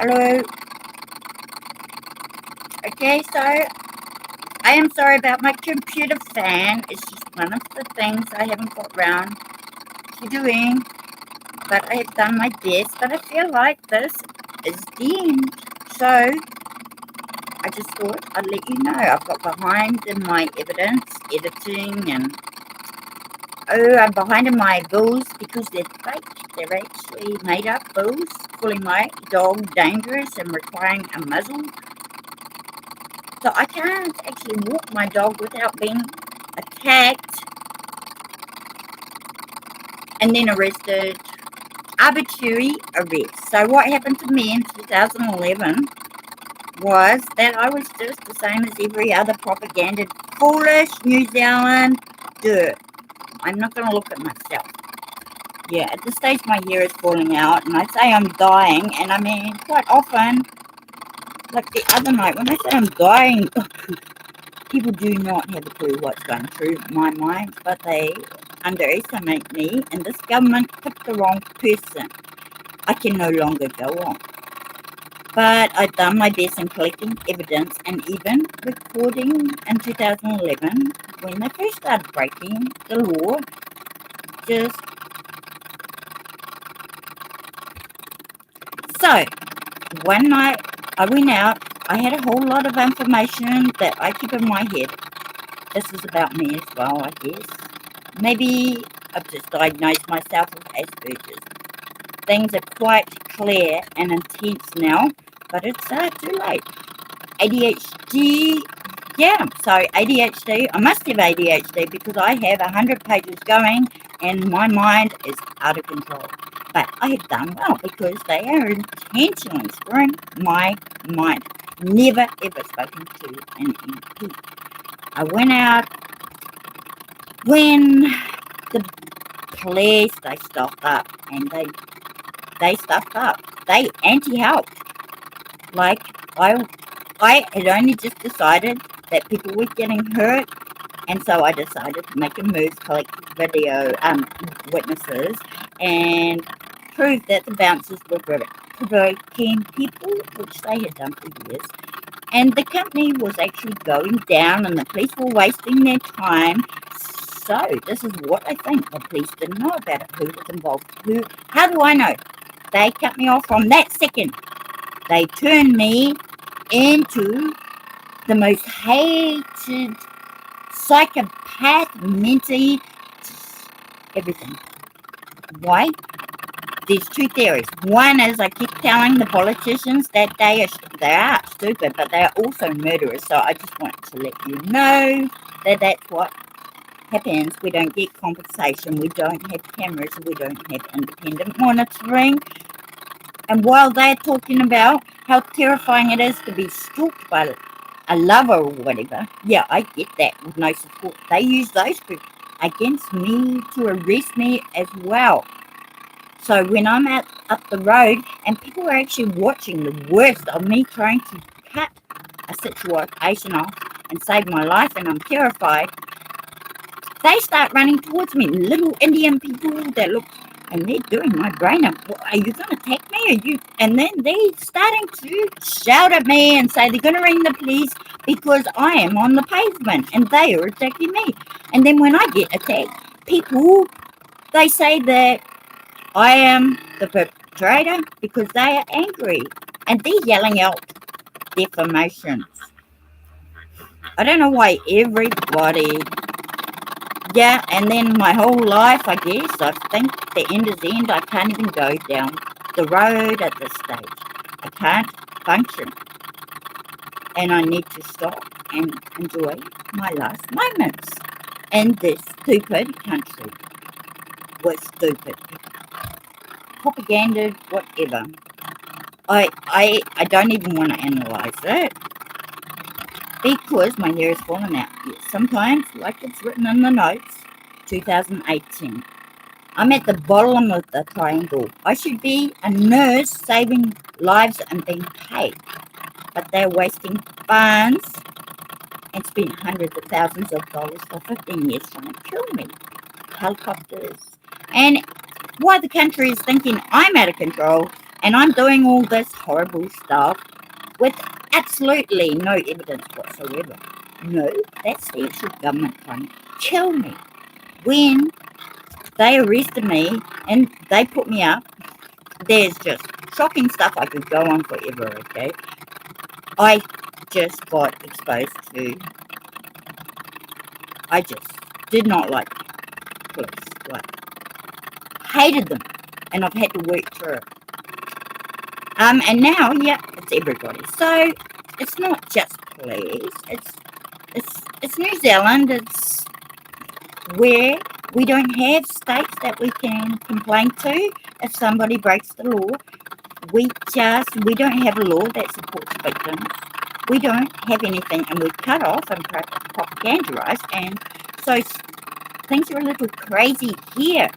Hello. Okay, so I am sorry about my computer fan. It's just one of the things I haven't got round to doing, but I have done my best. But I feel like this is the end. So I just thought I'd let you know. I've got behind in my evidence, editing, and I'm behind in my bills because they're fake. They're actually made up bills, calling my dog dangerous and requiring a muzzle. So I can't actually walk my dog without being attacked and then arrested. Arbitrary arrest. So what happened to me in 2011 was that I was just the same as every other propaganda. Foolish New Zealand dirt. I'm not going to look at myself. Yeah, at this stage my hair is falling out and I say I'm dying, and I mean quite often, like the other night when I say I'm dying, people do not have a clue what's going through my mind, but they underestimate me, and this government picked the wrong person. I can no longer go on. But I've done my best in collecting evidence and even recording in 2011 when they first started breaking the law. Just so one night I went out, I had a whole lot of information that I keep in my head. This is about me as well, I guess. Maybe I've just diagnosed myself with Asperger's. Things are quite clear and intense now, but it's too late. ADHD, yeah, so ADHD, I must have ADHD because I have 100 pages going and my mind is out of control. But I have done well because they are intentionally screwing my mind. Never ever spoken to an MP. I went out when the police, they stuffed up, and they stuffed up. They anti-helped. Like, I had only just decided that people were getting hurt, and so I decided to make a move, collect video witnesses, and prove that the bouncers were provoking people, which they had done for years. And the company was actually going down, and the police were wasting their time. So this is what I think. The police didn't know about it. Who was involved? How do I know? They cut me off from that second. They turned me into the most hated psychopath, mentally, everything. Why? There's two theories. One is I keep telling the politicians that they are stupid, but they are also murderers. So I just want to let you know that that's what happens. We don't get compensation. We don't have cameras. We don't have independent monitoring. And while they're talking about how terrifying it is to be stalked by a lover or whatever, yeah, I get that with no support. They use those groups against me to arrest me as well. So when I'm up the road and people are actually watching the worst of me trying to cut a situation off and save my life, and I'm terrified, they start running towards me. Little Indian people that look, and they're doing my brain up. Are you going to attack me? Are you? And then they're starting to shout at me and say they're going to ring the police because I am on the pavement and they are attacking me. And then when I get attacked, people, they say that I am the perpetrator because they are angry and they're yelling out defamations. I don't know why everybody. Yeah, and then my whole life, I guess, I think the end is the end. I can't even go down the road at this stage. I can't function. And I need to stop and enjoy my last moments in this stupid country with stupid propaganda, whatever. I don't even want to analyze it because my hair is falling out. Yes, sometimes, like it's written in the notes, 2018. I'm at the bottom of the triangle. I should be a nurse saving lives and being paid. But they're wasting funds and spent hundreds of thousands of dollars for 15 years trying to kill me. Helicopters. And why the country is thinking I'm out of control And I'm doing all this horrible stuff with absolutely no evidence whatsoever. No, that's the actual government trying to kill me. When they arrested me and they put me up, there's just shocking stuff I could go on forever, okay? I just got exposed to, I just did not like police, like, hated them, and I've had to work through it. And now, yeah, it's everybody. So it's not just police. It's New Zealand. It's where we don't have states that we can complain to if somebody breaks the law. We don't have a law that supports victims. We don't have anything, and we're cut off and propagandized, and so things are a little crazy here.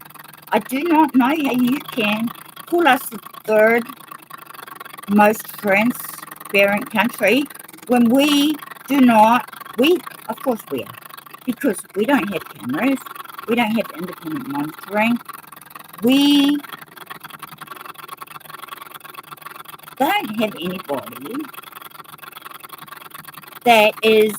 I do not know how you can call us the third most transparent country when we do not. Of course we are, because we don't have cameras, we don't have independent monitoring, we don't have anybody that is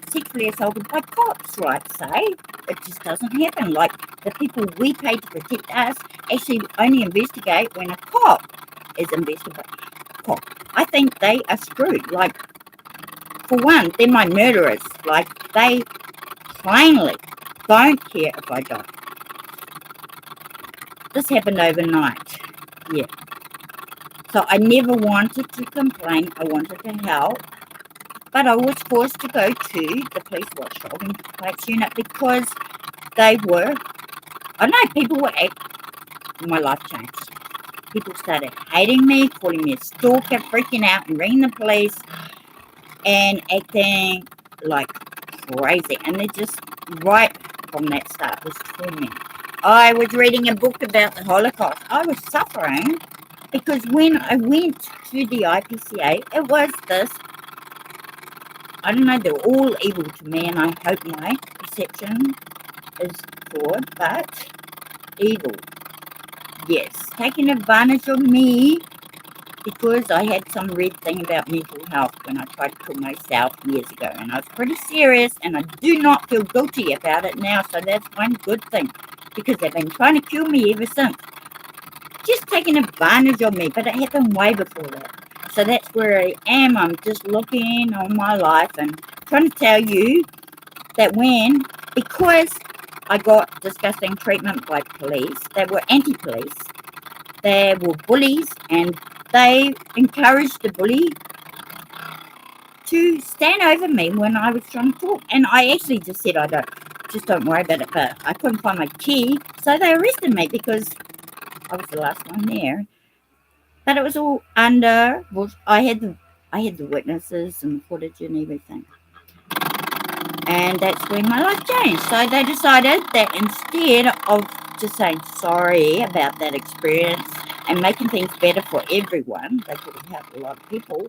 sexually assaulted by cops, right? Say it just doesn't happen. Like, the people we pay to protect us actually only investigate when a cop is investigated. I think they are screwed. Like, for one, they're my murderers. Like, they plainly don't care if I die. This happened overnight. Yeah. So I never wanted to complain. I wanted to help. But I was forced to go to the police watchdog and complaints unit because they were, I don't know, people were, my life changed. People started hating me, calling me a stalker, freaking out and ringing the police and acting like crazy. And they just, right from that start, was torment. I was reading a book about the Holocaust. I was suffering because when I went to the IPCA, it was this, I don't know, they're all evil to me, and I hope my perception is flawed, but evil. Yes, taking advantage of me because I had some red thing about mental health when I tried to kill myself years ago, and I was pretty serious, and I do not feel guilty about it now, so that's one good thing, because they've been trying to kill me ever since. Just taking advantage of me, but it happened way before that. So that's where I am. I'm just looking on my life and trying to tell you that because I got disgusting treatment by police, they were anti-police, they were bullies, and they encouraged the bully to stand over me when I was trying to talk. And I actually just said, don't worry about it, but I couldn't find my key, so they arrested me because I was the last one there. But it was all under, I had the witnesses and the footage and everything. And that's when my life changed. So they decided that instead of just saying sorry about that experience and making things better for everyone, they could have helped a lot of people,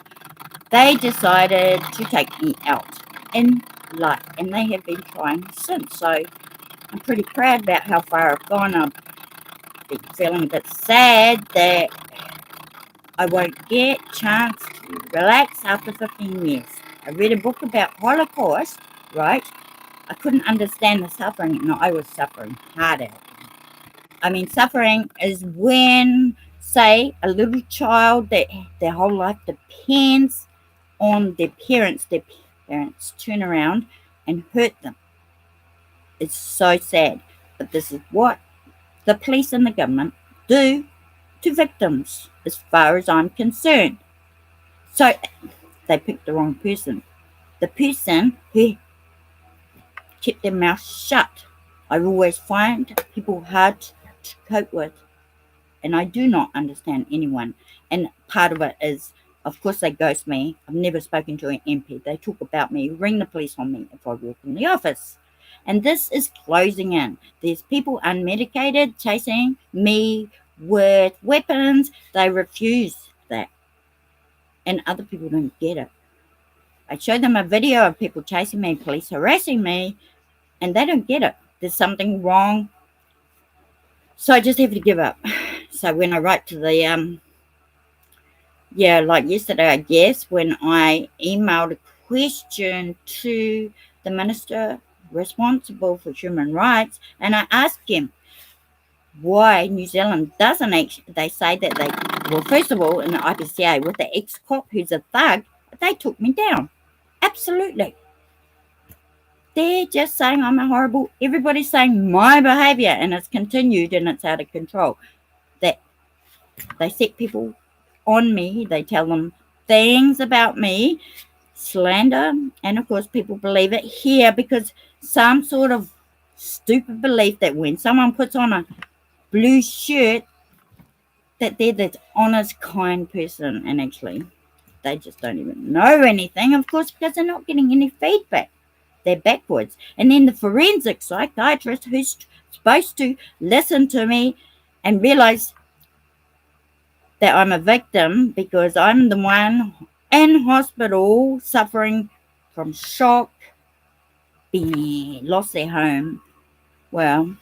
they decided to take me out in life. And they have been trying since. So I'm pretty proud about how far I've gone. I've been feeling a bit sad that I won't get a chance to relax after 15 years. I read a book about Holocaust, right? I couldn't understand the suffering, and I was suffering hard out. I mean, suffering is when, say, a little child that their whole life depends on their parents turn around and hurt them. It's so sad. But this is what the police and the government do to victims, as far as I'm concerned. So they picked the wrong person. The person who kept their mouth shut. I always find people hard to cope with, and I do not understand anyone. And part of it is, of course, they ghost me. I've never spoken to an MP. They talk about me, ring the police on me if I walk in the office. And this is closing in. There's people unmedicated chasing me with weapons. They refuse that. And other people don't get it. I show them a video of people chasing me, police harassing me, and they don't get it. There's something wrong. So I just have to give up. So when I write to the Yeah, like yesterday, I guess, when I emailed a question to the minister responsible for human rights, and I asked him why New Zealand doesn't actually, they say that well, first of all, in the IPCA, with the ex-cop who's a thug, they took me down. Absolutely. They're just saying I'm a horrible, everybody's saying my behaviour, and it's continued and it's out of control. That they set people on me, they tell them things about me, slander, and of course people believe it here because some sort of stupid belief that when someone puts on a blue shirt that they're this honest, kind person, and actually they just don't even know anything, of course, because they're not getting any feedback. They're backwards. And then the forensic psychiatrist who's supposed to listen to me and realize that I'm a victim because I'm the one in hospital suffering from shock, being lost their home. Well,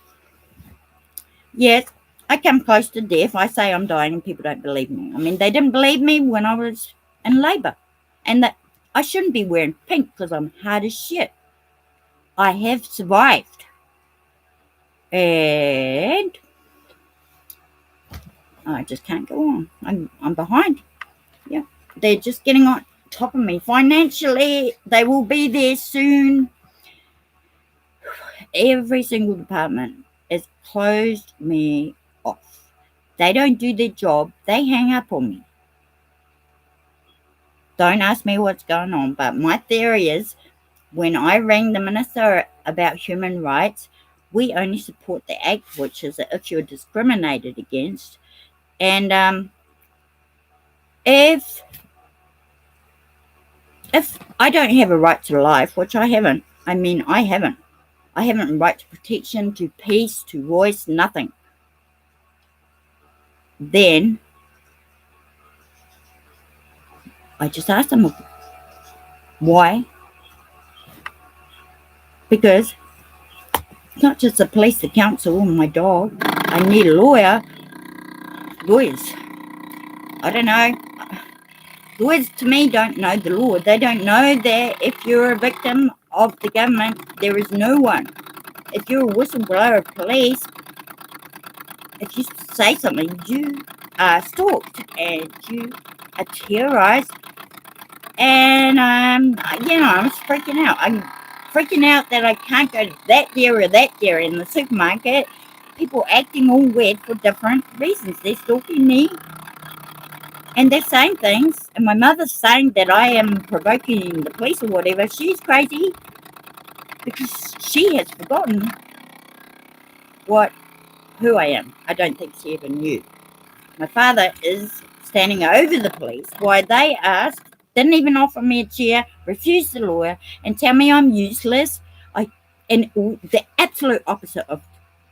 yes, I come close to death. I say I'm dying and people don't believe me. I mean, they didn't believe me when I was in labour. And that I shouldn't be wearing pink because I'm hard as shit. I have survived. And I just can't go on. I'm behind. Yeah. They're just getting on top of me. Financially, they will be there soon. Every single department has closed me off. They don't do their job. They hang up on me. Don't ask me what's going on, but my theory is when I rang the minister about human rights, we only support the act, which is if you're discriminated against. And if I don't have a right to life, which I haven't, I haven't a right to protection, to peace, to voice, nothing, then I just asked them why. Because it's not just the police, the council, and my dog. I need a lawyer. Lawyers. I don't know. Lawyers to me don't know the law. They don't know that if you're a victim of the government, there is no one. If you're a whistleblower of police, if you say something, you are stalked and you are terrorized. And I'm freaking out. I'm freaking out that I can't go to that dairy or that dairy in the supermarket. People acting all weird for different reasons. They're stalking me and they're saying things. And my mother's saying that I am provoking the police or whatever. She's crazy because she has forgotten who I am. I don't think she ever knew. My father is standing over the police. Why they asked, didn't even offer me a chair, refused the lawyer, and tell me I'm useless. And the absolute opposite of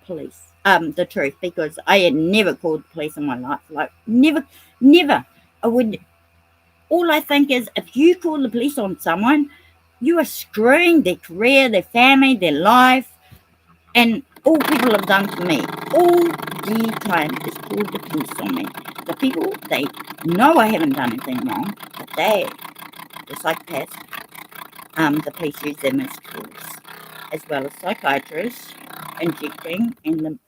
police. The truth, because I had never called the police in my life. Like never. I would. All I think is, if you call the police on someone, you are screwing their career, their family, their life. And all people have done to me all the time is call the police on me. The people, they know I haven't done anything wrong, but the psychopaths, the police use them as tools, as well as psychiatrists injecting and the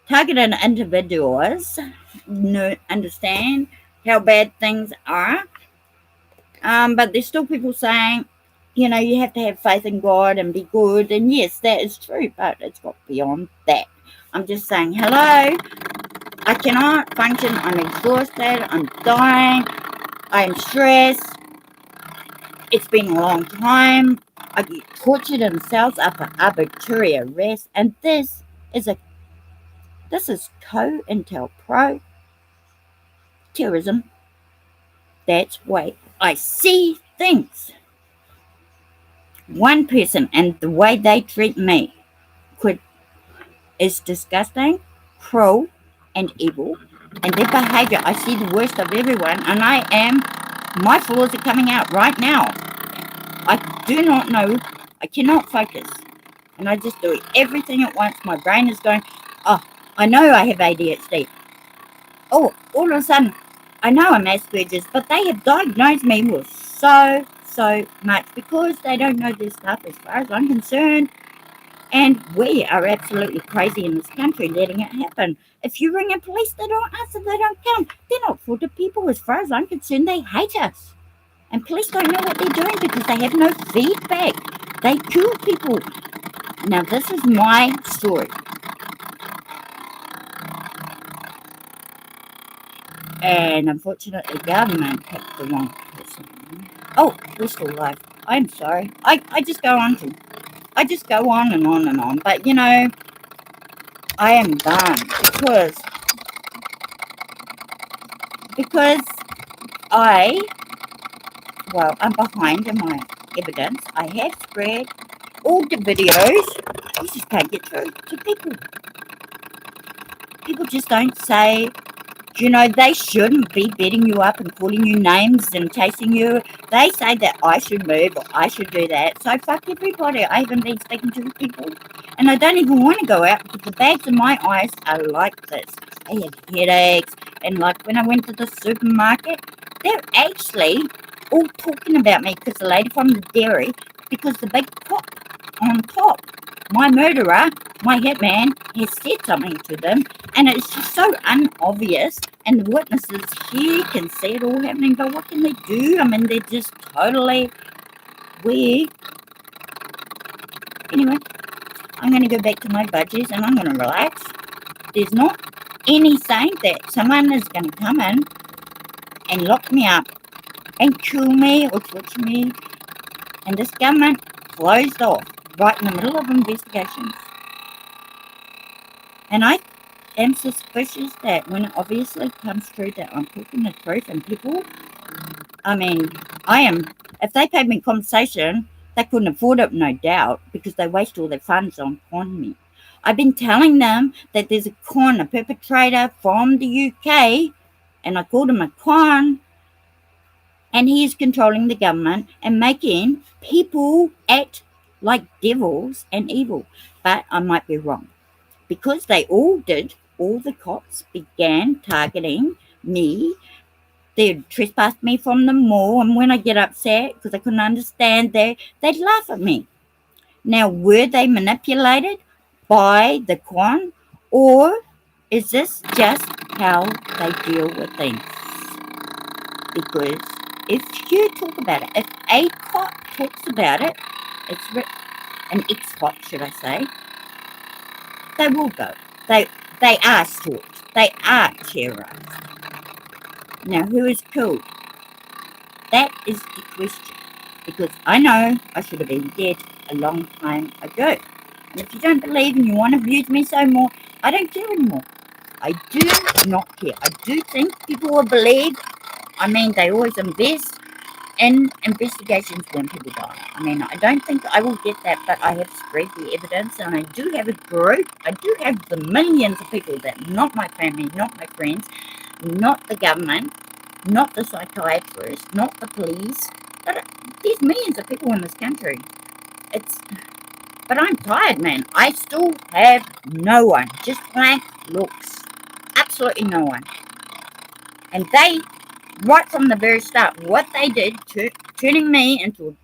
targeted individuals understand how bad things are. But there's still people saying, you have to have faith in God and be good. And yes, that is true, but it's got beyond that. I'm just saying, hello, I cannot function. I'm exhausted. I'm dying. I'm stressed. It's been a long time. I get tortured in cells up for arbitrary arrest. And this is COINTELPRO terrorism. That's why I see things. One person and the way they treat me is disgusting, cruel, and evil. And their behavior, I see the worst of everyone, and my flaws are coming out right now. I do not know, I cannot focus, and I just do everything at once. My brain is going, oh, I know I have ADHD. Oh, all of a sudden, I know I'm Asperger's, but they have diagnosed me with so much because they don't know this stuff as far as I'm concerned. And we are absolutely crazy in this country letting it happen. If you ring a police, they don't answer, they don't come. They're not for the people as far as I'm concerned. They hate us. And police don't know what they're doing because they have no feedback. They kill people. Now, this is my story. And unfortunately, government picked the wrong person. Oh, we're still alive. I'm sorry. I just go on to. I just go on and on and on. But, you know, I am done because I'm behind in my evidence. I have spread all the videos. You just can't get through to people. People just don't say, you know, they shouldn't be beating you up and calling you names and chasing you. They say that I should move or I should do that. So fuck everybody. I haven't been speaking to people. And I don't even want to go out because the bags in my eyes are like this. I have headaches. And like when I went to the supermarket, they're actually all talking about me because the lady from the dairy, because the big pot on top, my murderer, my hitman, has said something to them. And it's just so unobvious. And the witnesses here can see it all happening. But what can they do? I mean, they're just totally weird. Anyway, I'm going to go back to my budgies and I'm going to relax. There's not any saying that someone is going to come in and lock me up and kill me or torture me. And this government closed off right in the middle of investigations. And I am suspicious that when it obviously comes true that I'm talking the truth and people, I mean, if they paid me compensation, they couldn't afford it, no doubt, because they waste all their funds on con me. I've been telling them that there's a perpetrator from the UK, and I called him a con, and he is controlling the government and making people act like devils and evil. But I might be wrong. Because they all the cops began targeting me. They'd trespass me from the mall, and when I get upset because I couldn't understand, they'd laugh at me. Now, were they manipulated by the con, or is this just how they deal with things? Because if you talk about it, if a cop talks about it, an ex-cop, should I say, they will go. They are stalked. They are terrorized. Now, who is killed? That is the question. Because I know I should have been dead a long time ago. And if you don't believe and you want to abuse me so more, I don't care anymore. I do not care. I do think people will believe. I mean, they always invest in investigations when people die. I mean, I don't think I will get that, but I have spread the evidence, and I do have a group. I do have the millions of people that not my family, not my friends, not the government, not the psychiatrist, not the police, but there's millions of people in this country. But I'm tired, man. I still have no one. Just blank looks. Absolutely no one. And they, right from the very start, what they did, turning me into,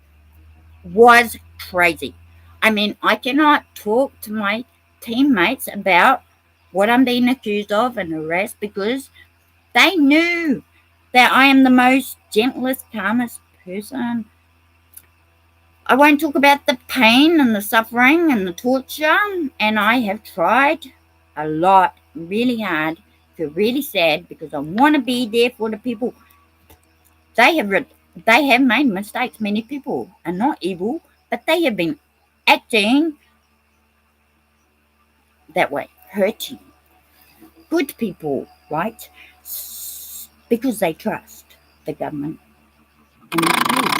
was crazy. I mean, I cannot talk to my teammates about what I'm being accused of and harassed because they knew that I am the most gentlest, calmest person. I won't talk about the pain and the suffering and the torture, and I have tried a lot, really hard, feel really sad because I want to be there for the people. They have made mistakes. Many people are not evil, but they have been acting that way, hurting good people, right? Because they trust the government and the police.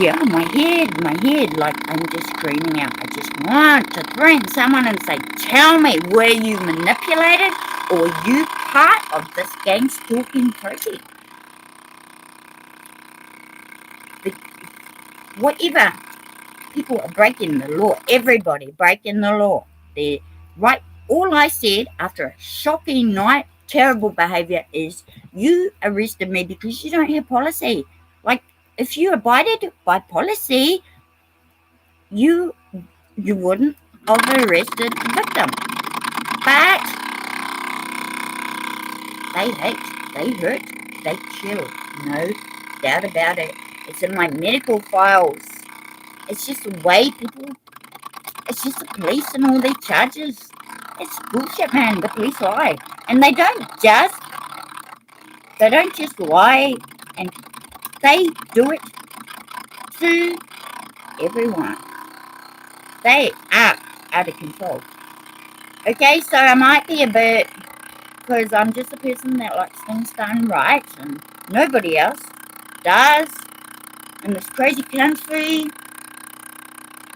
Yeah, my head, like I'm just screaming out. I just want to threaten someone and say, tell me, were you manipulated or you part of this gang stalking project? Whatever, people are breaking the law. Everybody breaking the law. They're right. All I said after a shocking night terrible behavior is you arrested me because you don't have policy. Like, if you abided by policy, you wouldn't have arrested the victim. But they hate, they hurt, they kill. No doubt about it. It's in my medical files. It's just the way people, it's just the police and all their charges. It's bullshit, man. The police lie. And they don't just lie, and they do it to everyone. They are out of control. Okay, so I might be a bit, because I'm just a person that likes things done right, and nobody else does in this crazy country.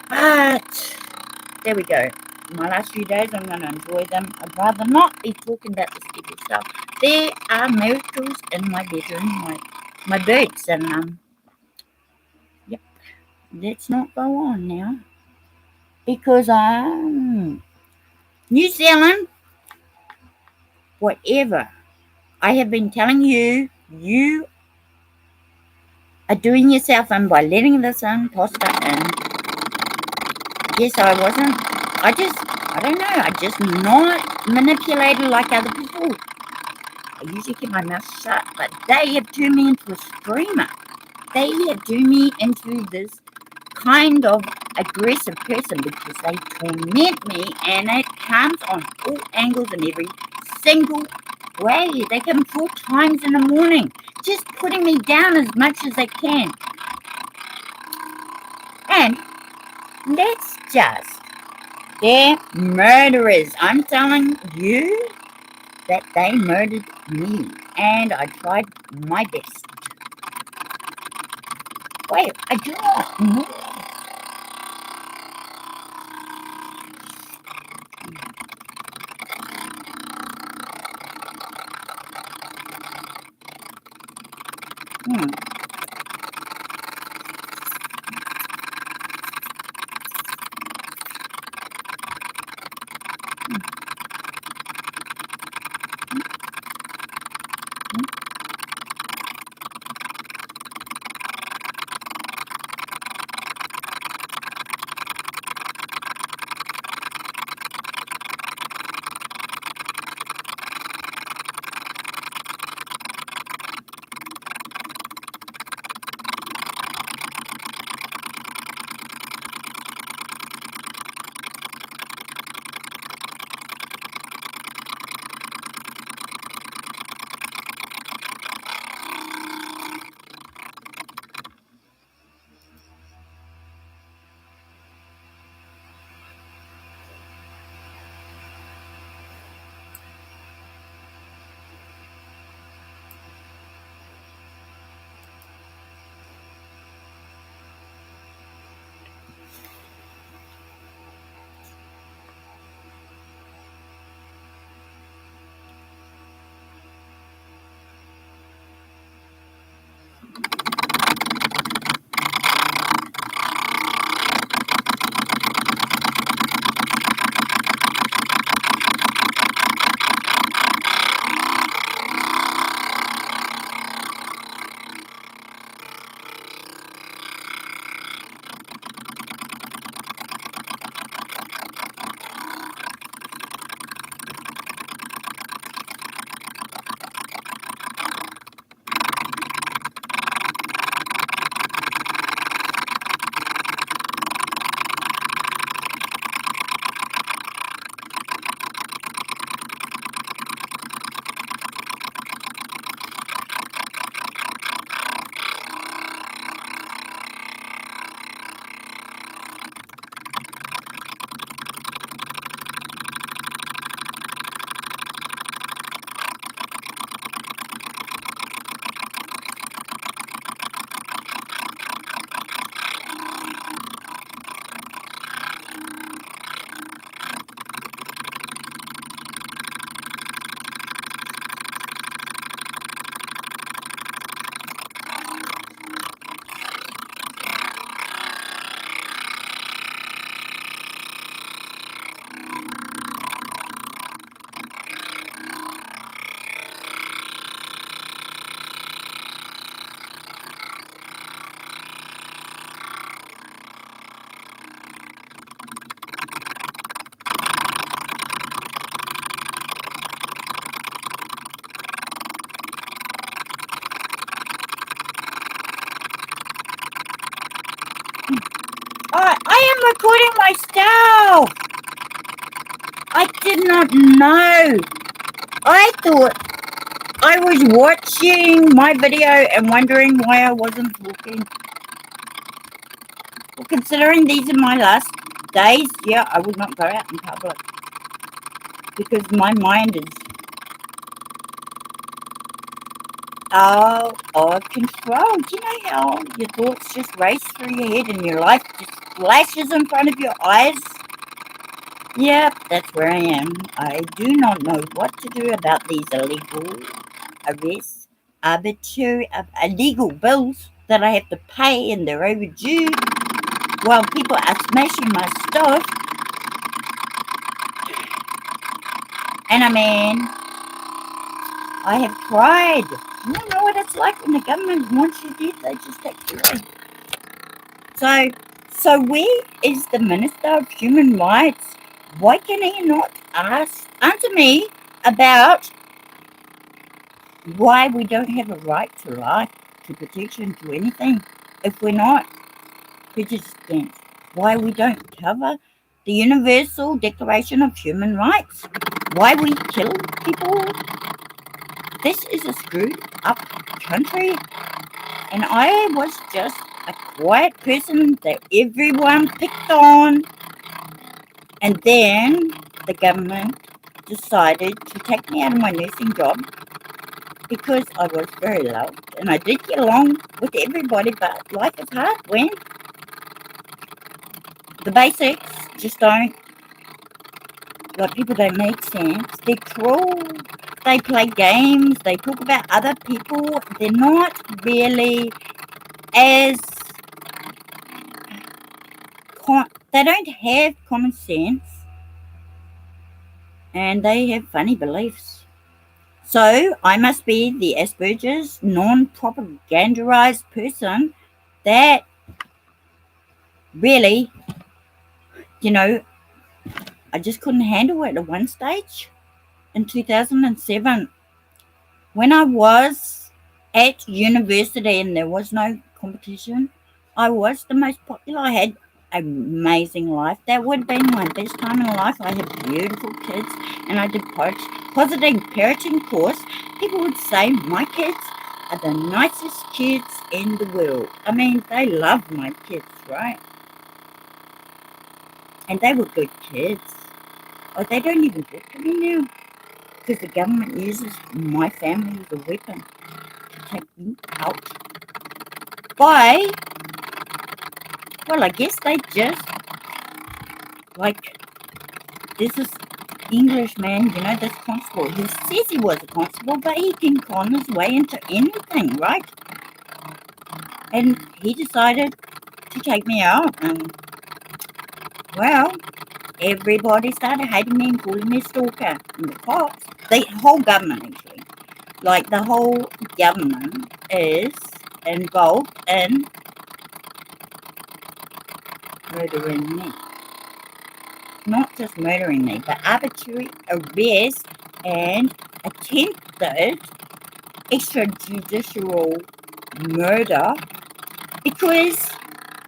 But there we go. My last few days, I'm going to enjoy them. I'd rather not be talking about this stupid stuff. There are miracles in my bedroom, my birds, and yep. Let's not go on now, because New Zealand, whatever I have been telling you, you are doing yourself in by letting this imposter in. Yes, I wasn't. I don't know. I just not manipulated like other people. I usually keep my mouth shut, but they have turned me into a screamer. They have turned me into this kind of aggressive person because they torment me, and it comes on all angles and every single way. They come 4 times in the morning, just putting me down as much as they can. And let's just, they're murderers. I'm telling you that they murdered me, and I tried my best. Wait, I do not know. recording myself. I did not know. I thought I was watching my video and wondering why I wasn't talking. Well, considering these are my last days, yeah, I would not go out in public because my mind is out of control. Do you know how your thoughts just race through your head and your life just flashes in front of your eyes? Yep, that's where I am. I do not know what to do about these illegal arrests, arbitrary, illegal bills that I have to pay and they're overdue while people are smashing my stuff. And I mean, I have tried. You don't know what it's like when the government wants you dead, they just take you away. So where is the Minister of Human Rights? Why can he not answer me about why we don't have a right to life, to protection, to anything if we're not participants? Why we don't cover the Universal Declaration of Human Rights? Why we kill people? This is a screwed up country, and I was just a quiet person that everyone picked on, and then the government decided to take me out of my nursing job because I was very loved and I did get along with everybody, but life is hard when the basics just don't, like, people don't make sense. They're cruel, they play games, they talk about other people, they're not really as, they don't have common sense and they have funny beliefs. So I must be the Asperger's non-propagandized person that really, I just couldn't handle it at one stage. In 2007, when I was at university and there was no competition, I was the most popular. I had an amazing life. That would have been my best time in life. I had beautiful kids and I did positive parenting course. People would say my kids are the nicest kids in the world. I mean, they love my kids, right? And they were good kids. Oh, they don't even talk to me now because the government uses my family as a weapon to take me out. Why? Well, I guess they just, like, there's this English man, this constable. He says he was a constable, but he can con his way into anything, right? And he decided to take me out, and, well, everybody started hating me and calling me a stalker. And the cops, the whole government actually, like the whole government is involved in murdering me. Not just murdering me, but arbitrary arrest and attempted extrajudicial murder, because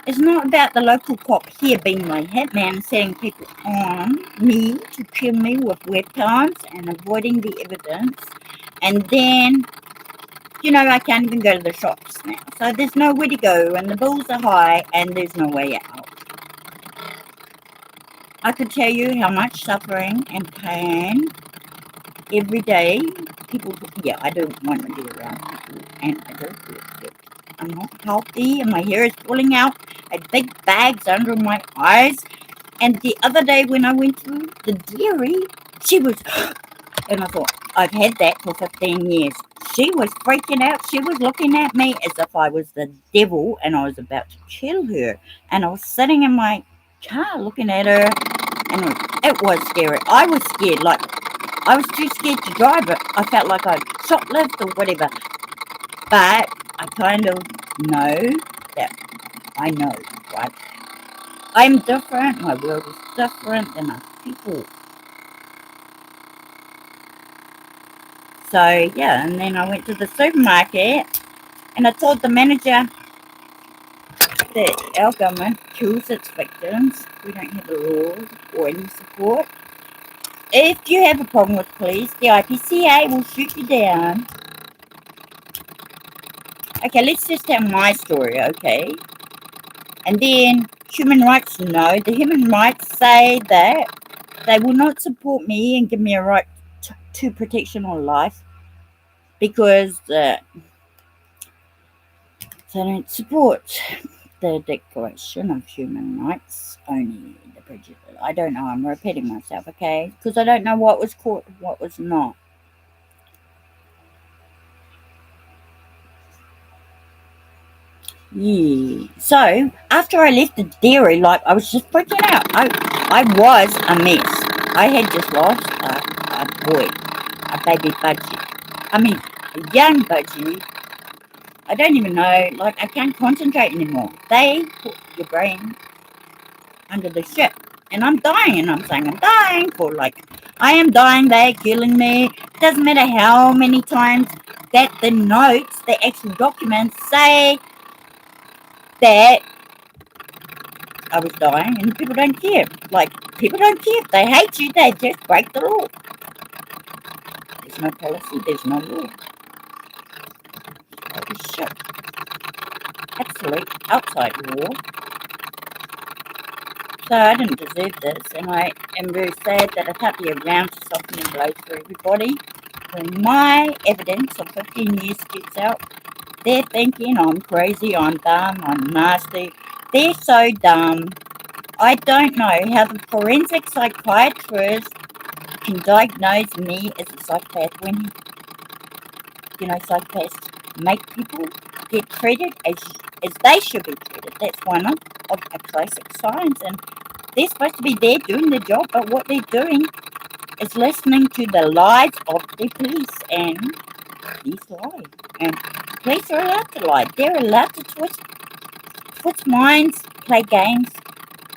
it's not about the local cop here being my hitman, setting people on me to kill me with weapons and avoiding the evidence. And then, I can't even go to the shops now. So there's nowhere to go and the bills are high and there's no way out. I could tell you how much suffering and pain every day people, I don't want to be around people, and I don't feel good. I'm not healthy and my hair is falling out. I have big bags under my eyes. And the other day when I went to the dairy, she was, and I thought, I've had that for 15 years. She was freaking out. She was looking at me as if I was the devil and I was about to kill her. And I was sitting in my car looking at her, and it was scary. I was scared, like, I was too scared to drive it. I felt like I'd shoplift or whatever. But I kind of know that I know, right? I'm different. My world is different than other people. So, yeah, and then I went to the supermarket and I told the manager that our government kills its victims. We don't have a law or any support. If you have a problem with police, the IPCA will shoot you down. Okay, let's just tell my story, okay? And then human rights, no. The human rights say that they will not support me and give me a right to protection or life because they don't support the Declaration of Human Rights, only the prejudice. I don't know, I'm repeating myself, okay? Because I don't know what was caught and what was not. Yeah. So, after I left the dairy, like, I was just freaking out. I was a mess. I had just lost a boy, a baby budgie. I mean, a young budgie. I don't even know, like, I can't concentrate anymore. They put your brain under the ship. And I'm dying, and I'm saying I'm dying for, like, I am dying, they're killing me. It doesn't matter how many times that the notes, the actual documents say that I was dying, and people don't care. Like, people don't care. They hate you, they just break the law. There's no policy, there's no law. Holy shit. Absolute outside law. So I didn't deserve this, and I am very sad that I can't be around to soften the blows for everybody. When my evidence of 15 years gets out, they're thinking I'm crazy, I'm dumb, I'm nasty. They're so dumb. I don't know how the forensic psychiatrist can diagnose me as a psychopath when, psychopaths make people get treated as they should be treated. That's one of a classic signs, and they're supposed to be there doing their job, but what they're doing is listening to the lies of the police, and these lie. And police are allowed to lie. They're allowed to twist minds, play games.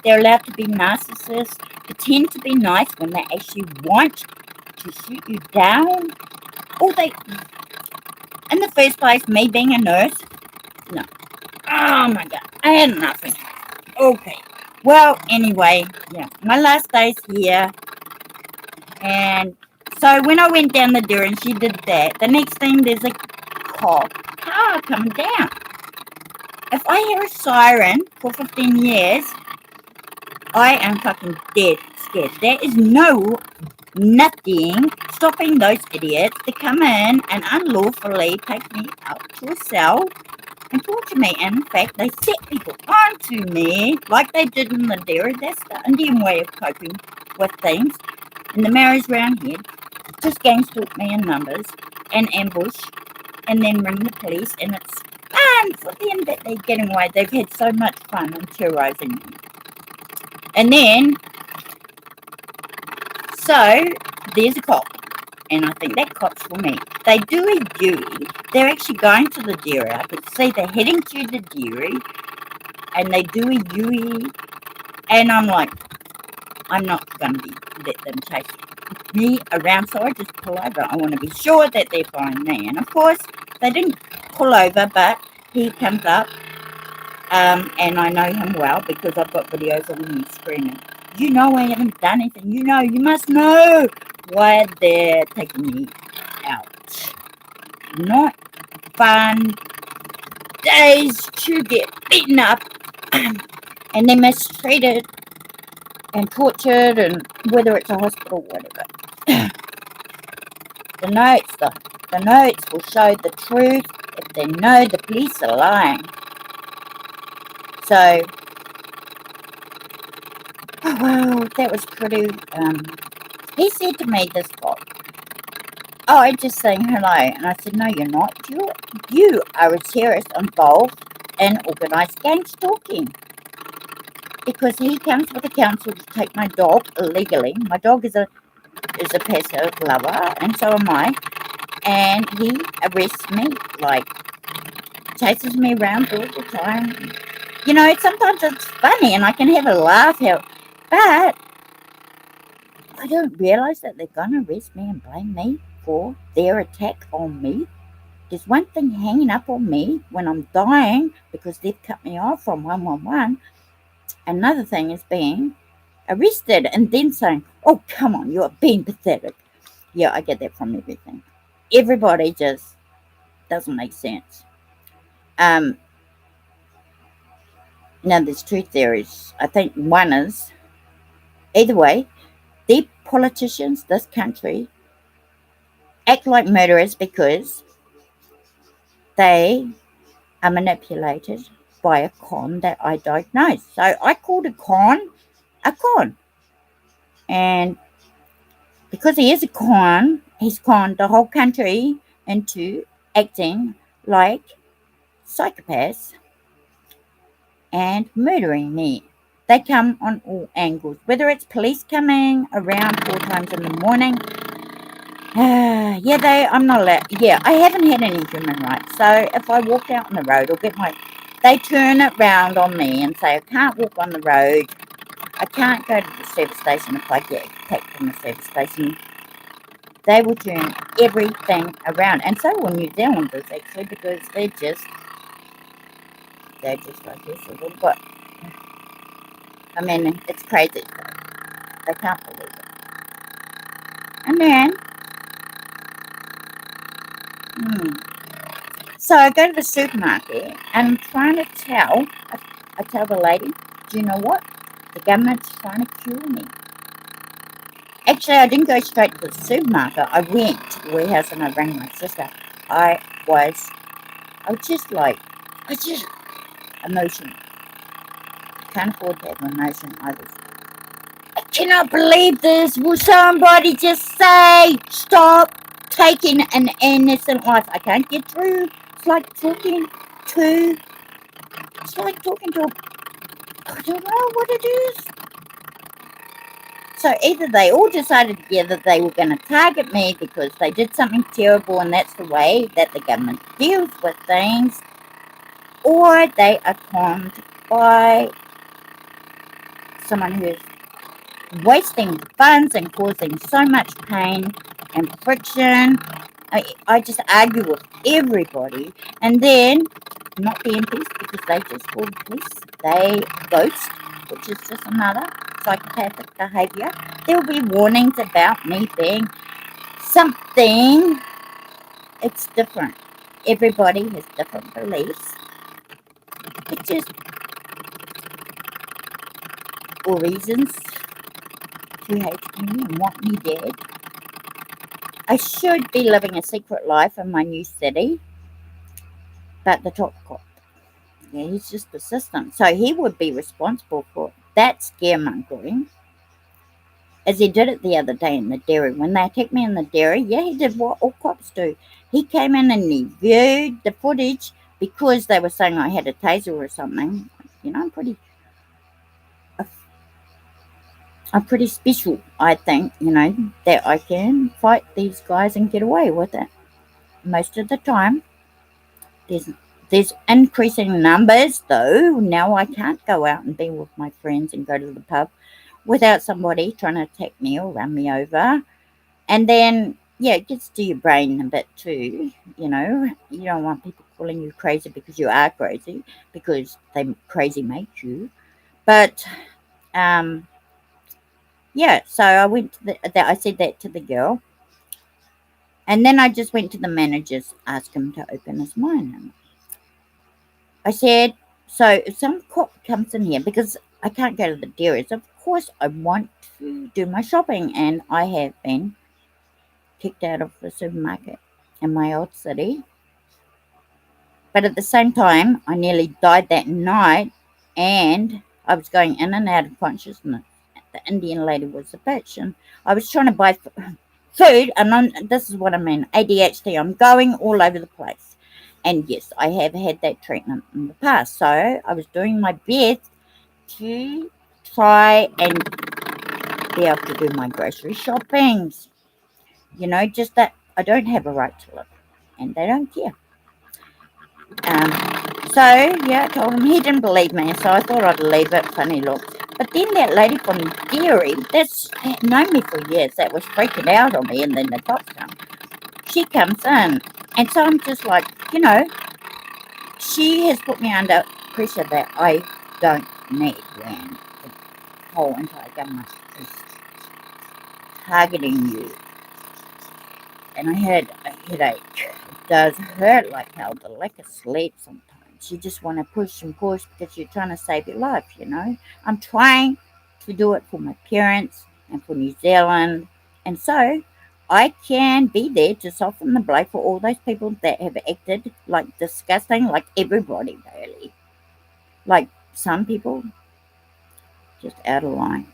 They're allowed to be narcissists, pretend to be nice when they actually want to shoot you down. Or in the first place, me being a nurse, no. Oh my God, I had nothing. Okay. Well, anyway, yeah, my last day's here. And so when I went down the door and she did that, the next thing there's a car coming down. If I hear a siren for 15 years, I am fucking dead scared. There is nothing stopping those idiots to come in and unlawfully take me out to a cell and torture me. And in fact, they set people onto me like they did in the dairy. That's the Indian way of coping with things. In the marriage round here, just gang stalk me in numbers and ambush and then ring the police, and it's fun for them that they're getting away. They've had so much fun in terrorizing me. And then, so there's a cop, and I think that cop's for me. They do a Dewey. They're actually going to the dairy. I could see they're heading to the dairy, and they do a Dewey, and I'm like, I'm not going to let them chase me around, so I just pull over. I want to be sure that they're following me. And of course, they didn't pull over, but he comes up, and I know him well because I've got videos of him screaming, "You know I haven't done anything. You must know why they're taking me out. Not fun days to get beaten up and then mistreated and tortured, and whether it's a hospital or whatever." The notes will show the truth if they know the police are lying. So, oh well, that was pretty. He said to me, this guy, "Oh, I'm just saying hello." And I said, "No, you're not. You are a terrorist involved in organised gang stalking." Because he comes with a council to take my dog illegally. My dog is a passive lover, and so am I. And he arrests me, like, chases me around all the time. Sometimes it's funny and I can have a laugh, but I don't realise that they're going to arrest me and blame me for their attack on me. There's one thing hanging up on me when I'm dying because they've cut me off from 111. another thing is being arrested and then saying, oh, come on, you're being pathetic. Yeah, I get that from everything. Everybody just doesn't make sense. Um, Now, there's two theories. I think one is, either way, the politicians, this country, act like murderers because they are manipulated by a con that I diagnosed. So I called a con. And because he is a con, he's conned the whole country into acting like psychopaths and murdering me. They come on all angles, whether it's police coming around 4 times in the morning. I'm not allowed. Yeah, I haven't had any human rights. So if I walk out on the road or they turn it round on me and say I can't walk on the road. I can't go to the service station if I get attacked from the service station. They will turn everything around. And so will New Zealanders, actually, because they're just like this a little bit. I mean, it's crazy. They can't believe it. And then, so I go to the supermarket and I'm trying to I tell the lady, do you know what? The government's trying to cure me. Actually, I didn't go straight to the supermarket. I went to the warehouse and I rang my sister. I was just emotional. I can't afford to have emotion. I cannot believe this. Will somebody just say, stop taking an innocent life? I can't get through. It's like talking to I don't know what it is. So either they all decided together they were going to target me because they did something terrible and that's the way that the government deals with things, or they are conned by someone who is wasting funds and causing so much pain and friction. I just argue with everybody and then not the MPs because they just call the police. They ghost, which is just another psychopathic behaviour. There'll be warnings about me being something. It's different. Everybody has different beliefs. It's just or reasons to hate me and want me dead. I should be living a secret life in my new city, but the top cop, yeah, he's just persistent. So he would be responsible for that scaremongering, as he did it the other day in the dairy. When they attacked me in the dairy, yeah, he did what all cops do. He came in and he viewed the footage because they were saying I had a taser or something. You know, I'm pretty special, I think, that I can fight these guys and get away with it. Most of the time, there's increasing numbers, though. Now I can't go out and be with my friends and go to the pub without somebody trying to attack me or run me over. And then, yeah, it gets to your brain a bit too. You don't want people calling you crazy because you are crazy, because they crazy make you. But, yeah, so I went to I said that to the girl. And then I just went to the managers, asked him to open his mind. I said, so if some cop comes in here, because I can't go to the dairies, of course I want to do my shopping, and I have been kicked out of the supermarket in my old city. But at the same time, I nearly died that night, and I was going in and out of consciousness. The Indian lady was a bitch, and I was trying to buy food, and this is what I mean, ADHD. I'm going all over the place. And yes, I have had that treatment in the past. So I was doing my best to try and be able to do my grocery shoppings. Just that I don't have a right to live. And they don't care. So, yeah, I told him. He didn't believe me. So I thought I'd leave it. Funny look. But then that lady from the dairy, that's known me for years, that was freaking out on me. And then the cops come. She comes in. And so I'm just like, she has put me under pressure that I don't need when whole entire government is targeting you. And I had a headache. It does hurt like hell, the lack of sleep sometimes. You just want to push and push because you're trying to save your life, you know. I'm trying to do it for my parents and for New Zealand. And so I can be there to soften the blow for all those people that have acted like disgusting, like everybody really. Like some people just out of line.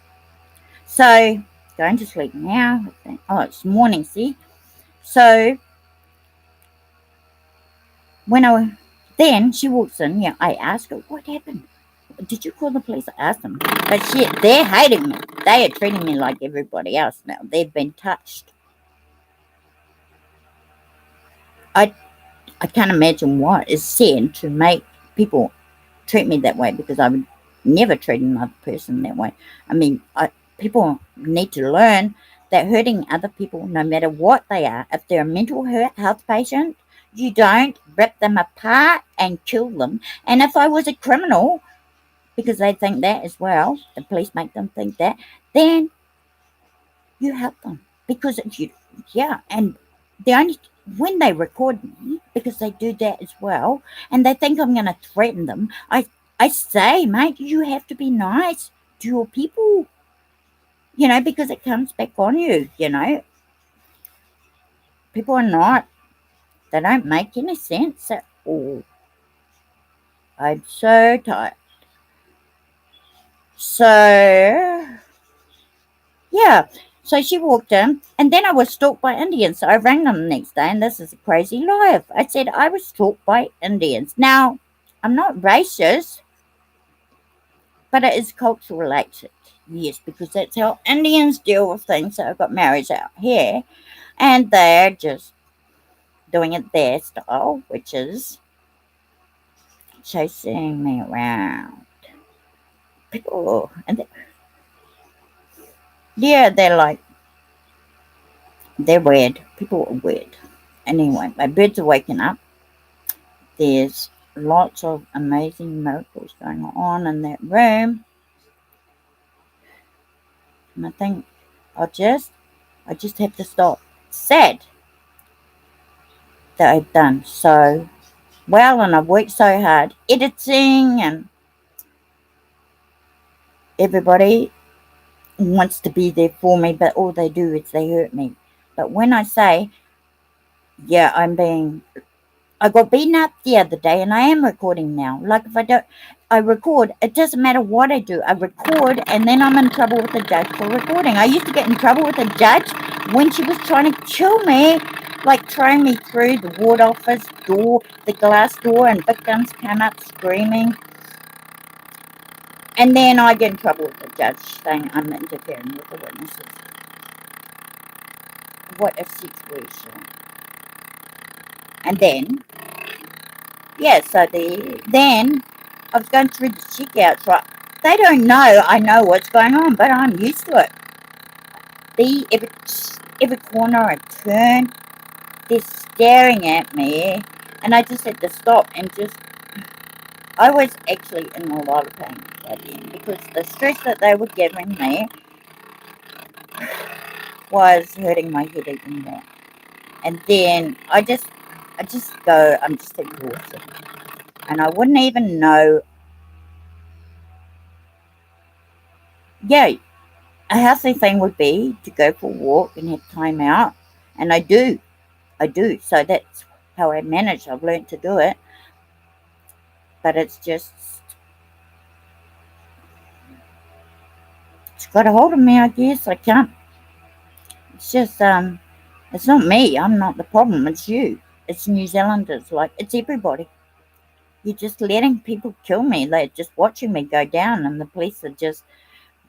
So going to sleep now. Oh, it's morning, see? So when then she walks in, yeah, I ask her, what happened? Did you call the police? I asked them. But shit, they're hating me. They are treating me like everybody else now. They've been touched. I I can't imagine what is said to make people treat me that way because I would never treat another person that way. I mean, people need to learn that hurting other people, no matter what they are, if they're a mental health patient, you don't rip them apart and kill them. And if I was a criminal, because they think that as well, the police make them think that, then you help them. Because if you, yeah, and the only, when they record me, because they do that as well, and they think I'm going to threaten them, I say, mate, you have to be nice to your people, you know, because it comes back on you, you know. People are not, they don't make any sense at all. I'm so tired. So, yeah. So she walked in, and then I was stalked by Indians. So I rang them the next day, and this is a crazy life. I said I was stalked by Indians. Now, I'm not racist, but it is culture related. Yes, because that's how Indians deal with things. So I've got marrieds out here, and they're just doing it their style, which is chasing me around. People, and yeah, they're weird. People are weird. Anyway, my birds are waking up. There's lots of amazing miracles going on in that room. And I think I just have to stop. Sad that I've done so well and I've worked so hard editing and everybody wants to be there for me, but all they do is they hurt me. But when I say, yeah, I got beaten up the other day and I am recording now. Like if I don't, I record. It doesn't matter what I do. I record and then I'm in trouble with the judge for recording. I used to get in trouble with the judge when she was trying to kill me, like throwing me through the ward office door, the glass door, and victims came up screaming. And then I get in trouble with the judge saying I'm interfering with the witnesses. What a situation. And then yeah, so then I was going through the checkouts, right? They don't know I know what's going on, but I'm used to it. Every corner I turn, they're staring at me, and I just had to stop and just. I was actually in a lot of pain by then because the stress that they were giving me was hurting my head even more. And then I just go, I'm just exhausted, and I wouldn't even know. Yeah, a healthy thing would be to go for a walk and have time out, and I do. So that's how I manage. I've learned to do it, but it's got a hold of me. I guess I can't. It's just it's not me. I'm not the problem. It's you. It's New Zealanders. Like it's everybody. You're just letting people kill me. They're just watching me go down, and the police are just.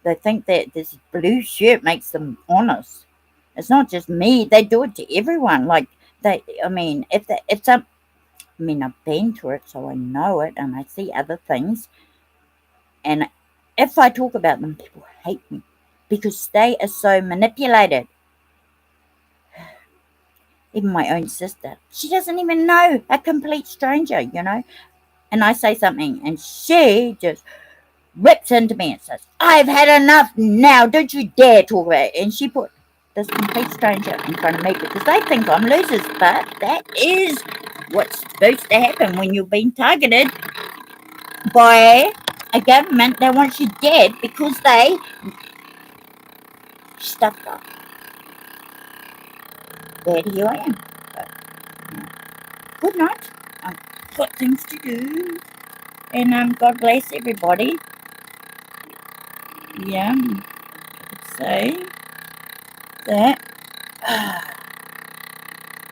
They think that this blue shirt makes them honest. It's not just me. They do it to everyone. Like they, I mean, if some, I mean, I've been through it, so I know it, and I see other things. And if I talk about them, people hate me because they are so manipulated. Even my own sister, she doesn't even know a complete stranger, you know. And I say something, and she just rips into me and says, I've had enough now, don't you dare talk about it. And she put this complete stranger in front of me because they think I'm losers, but that is what's supposed to happen when you've been targeted by a government that wants you dead because they stuffed up. But here I am. But, good night. I've got things to do. And God bless everybody. Yeah, I could say that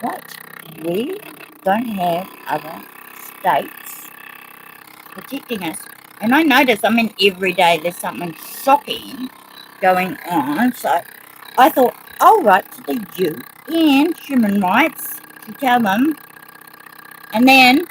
what? We don't have other states protecting us. And I notice, every day there's something shocking going on. So I thought, I'll write to the UN Human Rights to tell them. And then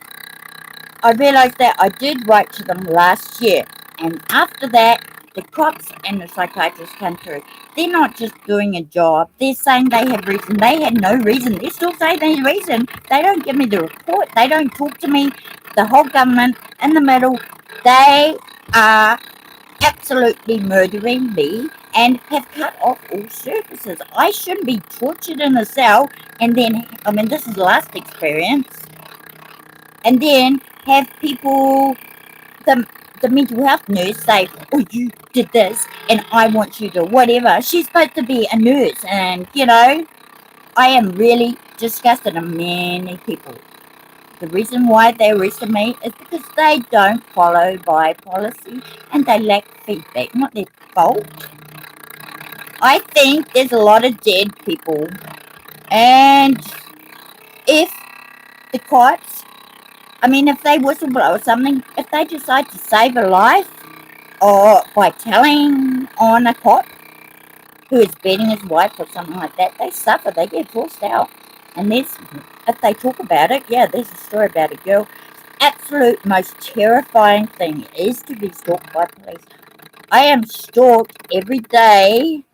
I realised that I did write to them last year. And after that, the cops and the psychiatrists come through. They're not just doing a job. They're saying they have reason. They had no reason. They still say they have reason. They don't give me the report. They don't talk to me. The whole government in the middle. They are absolutely murdering me and have cut off all services. I shouldn't be tortured in a cell and then, this is the last experience, and then have people, the mental health nurse say, oh, you did this and I want you to whatever. She's supposed to be a nurse, and I am really disgusted at many people. The reason why they arrested me is because they don't follow by policy and they lack feedback, not their fault. I think there's a lot of dead people, and if the cops, if they whistleblow something, if they decide to save a life, or by telling on a cop who is beating his wife or something like that, they suffer, they get forced out. And if they talk about it, there's a story about a girl. Absolute most terrifying thing is to be stalked by police. I am stalked every day.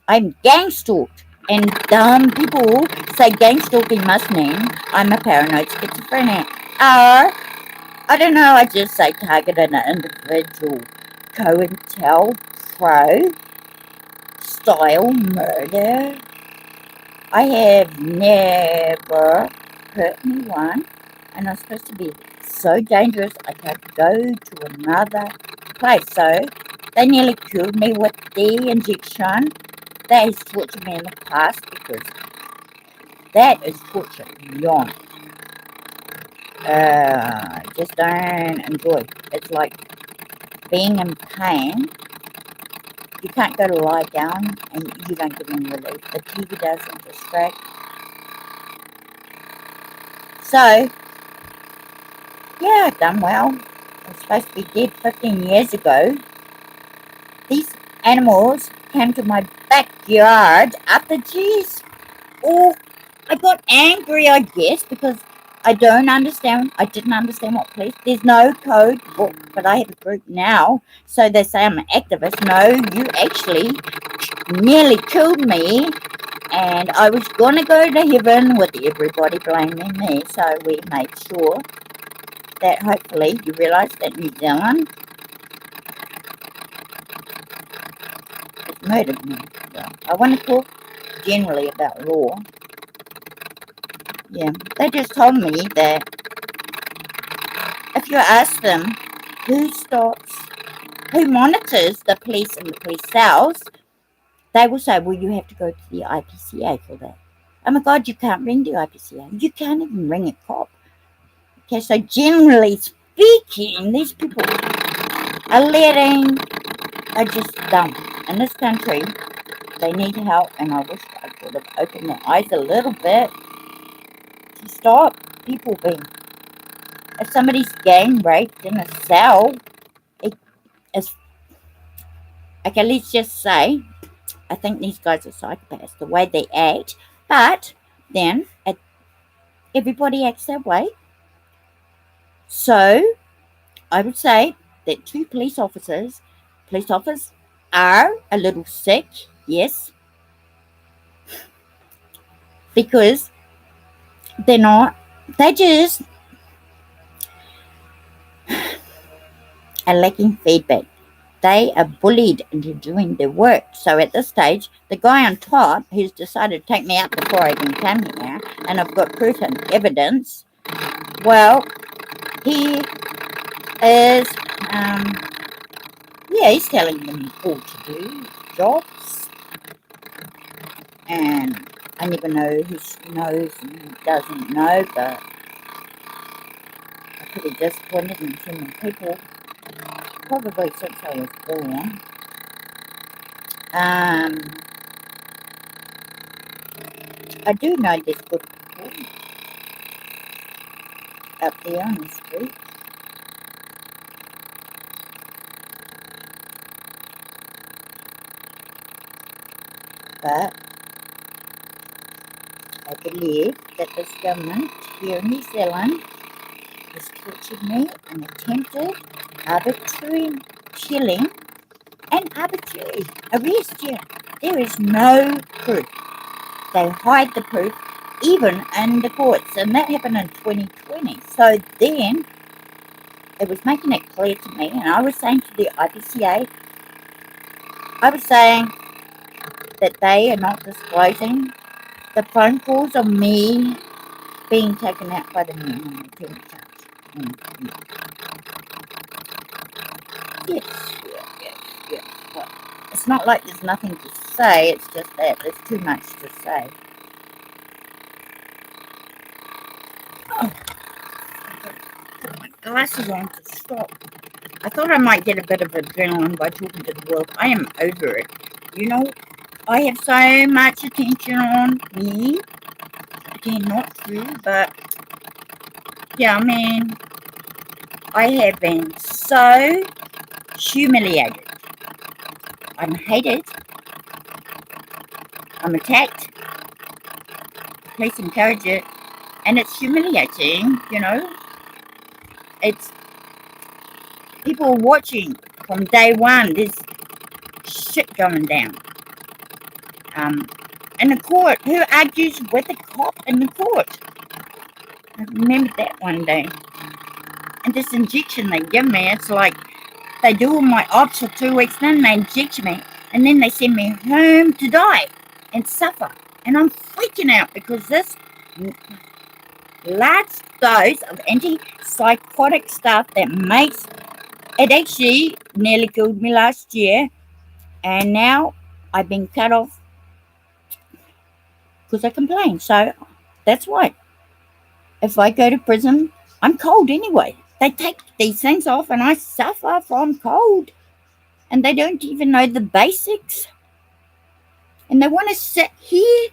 I'm gang stalked. And dumb people say gang stalking must mean I'm a paranoid schizophrenic. Or, I don't know, I just say targeted an individual. COINTELPRO style murder. I have never hurt anyone, and I'm supposed to be so dangerous I can't go to another place. So they nearly killed me with the injection. That has tortured me in the past because that is torture beyond. I just don't enjoy. It's like being in pain. You can't go to lie down and you don't get any relief. The TV doesn't distract. So, I've done well. I was supposed to be dead 15 years ago. These animals came to my backyard after, I got angry, I guess, because I didn't understand what police, there's no code book, but I have a group now, so they say I'm an activist. No, you actually nearly killed me, and I was gonna go to heaven with everybody blaming me, so we made sure that hopefully you realise that New Zealand has murdered me. So I want to talk generally about law. They just told me that if you ask them who monitors the police in the police cells, they will say, well, you have to go to the IPCA for that. Oh my God, you can't ring the IPCA. You can't even ring a cop. Okay, so generally speaking, these people are just dumb. In this country, they need help, and I wish I could have opened their eyes a little bit to stop people being. If somebody's gang raped in a cell, it's okay. Let's just say, I think these guys are psychopaths, the way they act. But then everybody acts that way. So I would say that two police officers are a little sick, yes, because they just are lacking feedback. they are bullied into doing their work. So at this stage, the guy on top, who's decided to take me out before I even came here, and I've got proof and evidence, well, he is, yeah, he's telling them all to do jobs, and I never know who knows and who doesn't know, but I'm pretty disappointed in human people, probably since I was born. I do know there's good people up there on the street, but I believe that this government here in New Zealand has tortured me and attempted arbitrary killing and arbitrary arrest here. There is no proof. They hide the proof even in the courts, and that happened in 2020. So then it was making it clear to me, and I was saying to the IPCA, I was saying that they are not disclosing the phone calls of me being taken out by the men on the tennis charge. Yes, yes. Well, it's not like there's nothing to say, it's just that there's too much to say. Oh, put my glasses on to stop. I thought I might get a bit of adrenaline by talking to the world. I am over it. You know, I have so much attention on me. Again, not true, but yeah, I mean, I have been so humiliated. I'm hated. I'm attacked. Police encourage it. And it's humiliating, you know. It's people are watching from day one. There's shit going down. In the court, who argues with the cop in the court? I remember that one day. And this injection they give me, it's like they do all my ops for 2 weeks, then they inject me, and then they send me home to die and suffer. And I'm freaking out because this large dose of antipsychotic stuff that makes it actually nearly killed me last year, and now I've been cut off because I complained. So that's why. If I go to prison, I'm cold anyway. They take these things off and I suffer from cold. And they don't even know the basics. And they want to sit here.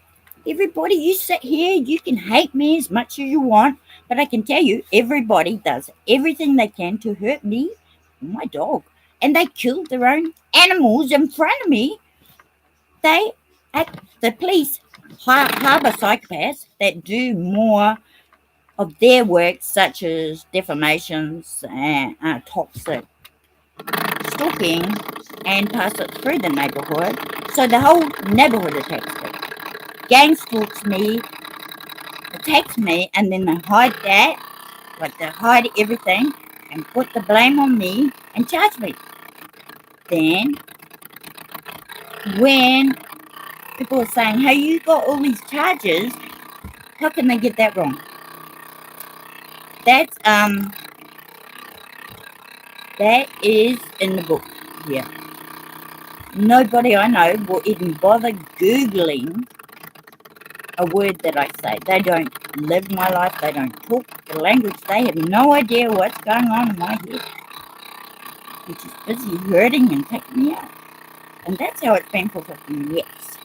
Everybody, you sit here, you can hate me as much as you want. But I can tell you, everybody does everything they can to hurt me and my dog. And they killed their own animals in front of me. The police harbour psychopaths that do more of their work, such as defamations and toxic stalking, and pass it through the neighbourhood. So the whole neighbourhood attacks me. Gang stalks me, attacks me, and then they hide that, like they hide everything, and put the blame on me and charge me. Then, when people are saying, hey, you got all these charges, how can they get that wrong? That is in the book here. Nobody I know will even bother Googling a word that I say. They don't live my life. They don't talk the language. They have no idea what's going on in my head. They're just busy hurting and taking me out. And that's how it's been for 15 years.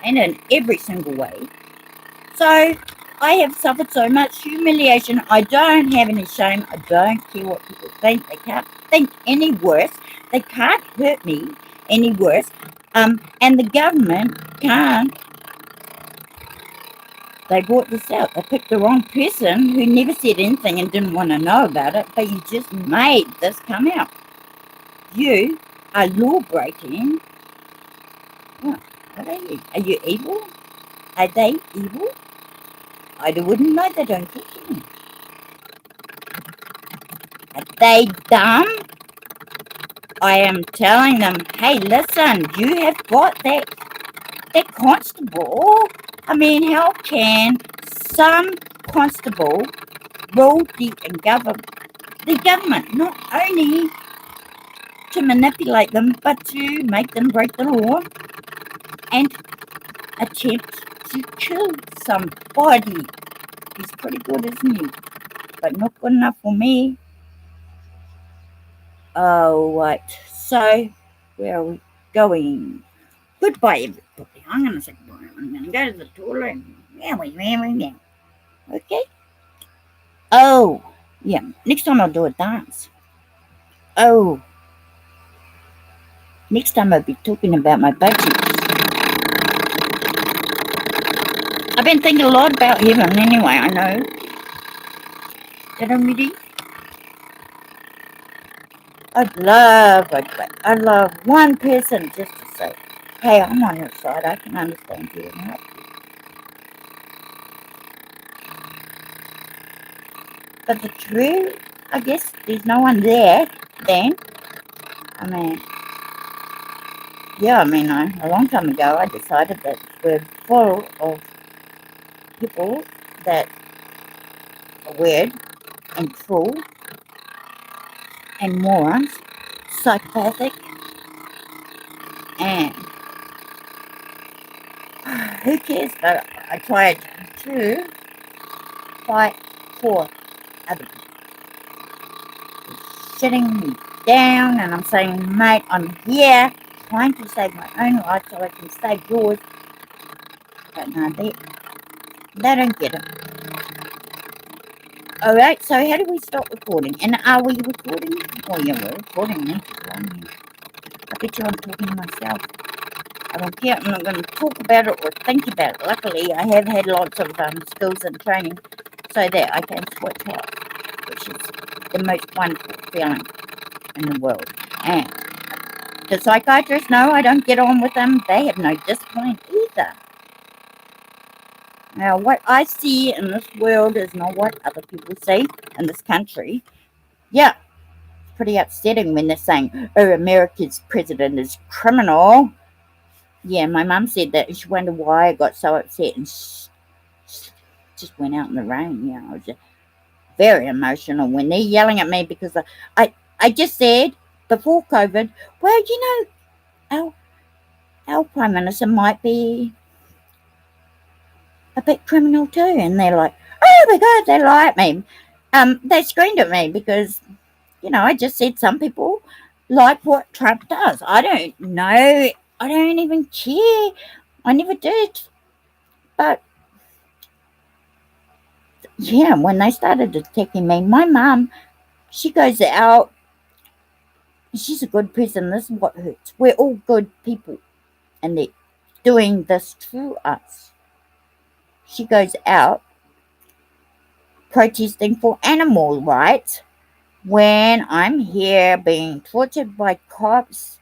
And in every single way. So I have suffered so much humiliation. I don't have any shame. I don't care what people think. They can't think any worse. They can't hurt me any worse. And the government can't. They brought this out. They picked the wrong person who never said anything and didn't want to know about it, but you just made this come out. You are law breaking. What are you? Are you evil? Are they evil? I wouldn't know. They don't talk to me. Are they dumb? I am telling them, hey, listen, you have got that constable. I mean, how can some constable rule the government not only to manipulate them, but to make them break the law and attempt to kill somebody? He's pretty good, isn't he? But not good enough for me. Oh, right. So, where are we going? Goodbye, everybody. I'm going to say goodbye. I'm going to go to the toilet. Yeah. Okay? Oh, yeah. Next time I'll do a dance. Oh, next time I'll be talking about my budget. I've been thinking a lot about heaven anyway, I know. Did I really? I'd love one person just to say, hey, I'm on your side. I can understand you and help you. But the truth, I guess there's no one there then. I mean, a long time ago I decided that we're full of people that are weird and cruel and morons, psychopathic, and who cares? But I tried to fight for other people. Sitting me down, and I'm saying, mate, I'm here trying to save my own life so I can save yours. But no, they don't get it. Alright, so how do we stop recording? And are we recording? Oh yeah, we're recording now. I bet you I'm talking to myself. I don't care. I'm not going to talk about it or think about it. Luckily, I have had lots of skills and training so that I can switch out, which is the most wonderful feeling in the world. And the psychiatrists know I don't get on with them. They have no discipline either. Now, what I see in this world is not what other people see in this country. Yeah, it's pretty upsetting when they're saying, oh, America's president is criminal. Yeah, my mum said that. She wondered why I got so upset and just went out in the rain. Yeah, I was just very emotional when they're yelling at me because I just said before COVID, well, our Prime Minister might be a bit criminal too. And they're like, oh my God, they lie at me. They screamed at me because, I just said some people like what Trump does. I don't know. I don't even care. I never did. But yeah, when they started attacking me, my mum, she goes out. She's a good person. This is what hurts. We're all good people. And they're doing this to us. She goes out protesting for animal rights when I'm here being tortured by cops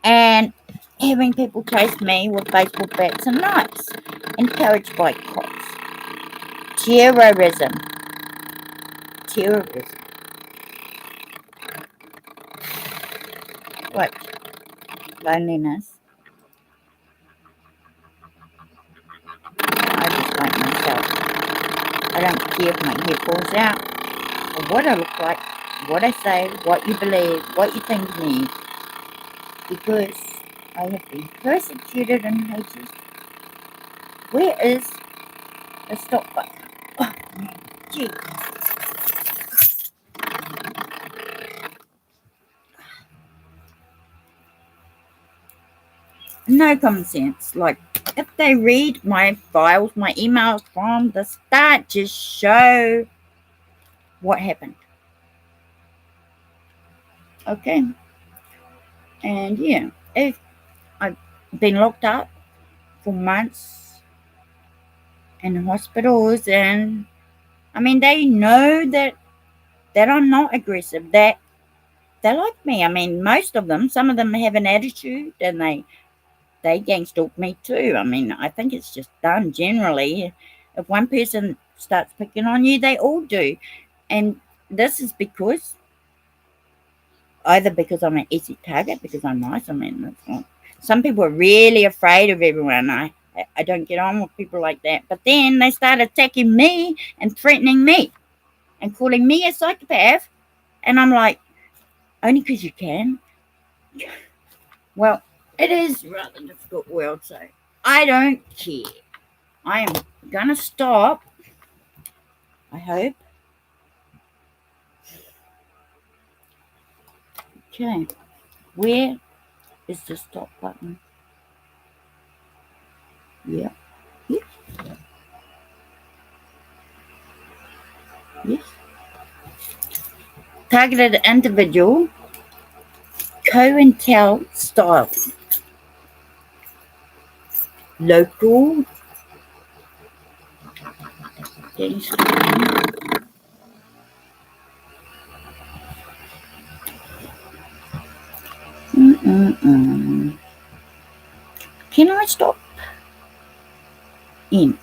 and having people chase me with baseball bats and knives, encouraged by cops. Terrorism. Terrorism. What? Loneliness. I just like myself. I don't care if my hair falls out, or what I look like, what I say, what you believe, what you think of me, because I have been persecuted and hated. Where is the stop button? Oh, man, gee. No common sense. Like, if they read my files, my emails from the start, just show what happened. Okay. And yeah, if I've been locked up for months in hospitals, and they know that I'm not aggressive, that they like me. Most of them, some of them have an attitude, and they gang stalk me too. I think it's just done generally. If one person starts picking on you, they all do. And this is because either because I'm an easy target, because I'm nice. I mean, some people are really afraid of everyone. I don't get on with people like that. But then they start attacking me and threatening me and calling me a psychopath. And I'm like, only because you can. Well, it is a rather difficult world, so I don't care. I am going to stop, I hope. Okay, where is the stop button? Yeah. Yes. Yes. Targeted individual, co-intel style, local, Mm-mm-mm. Can I stop? End.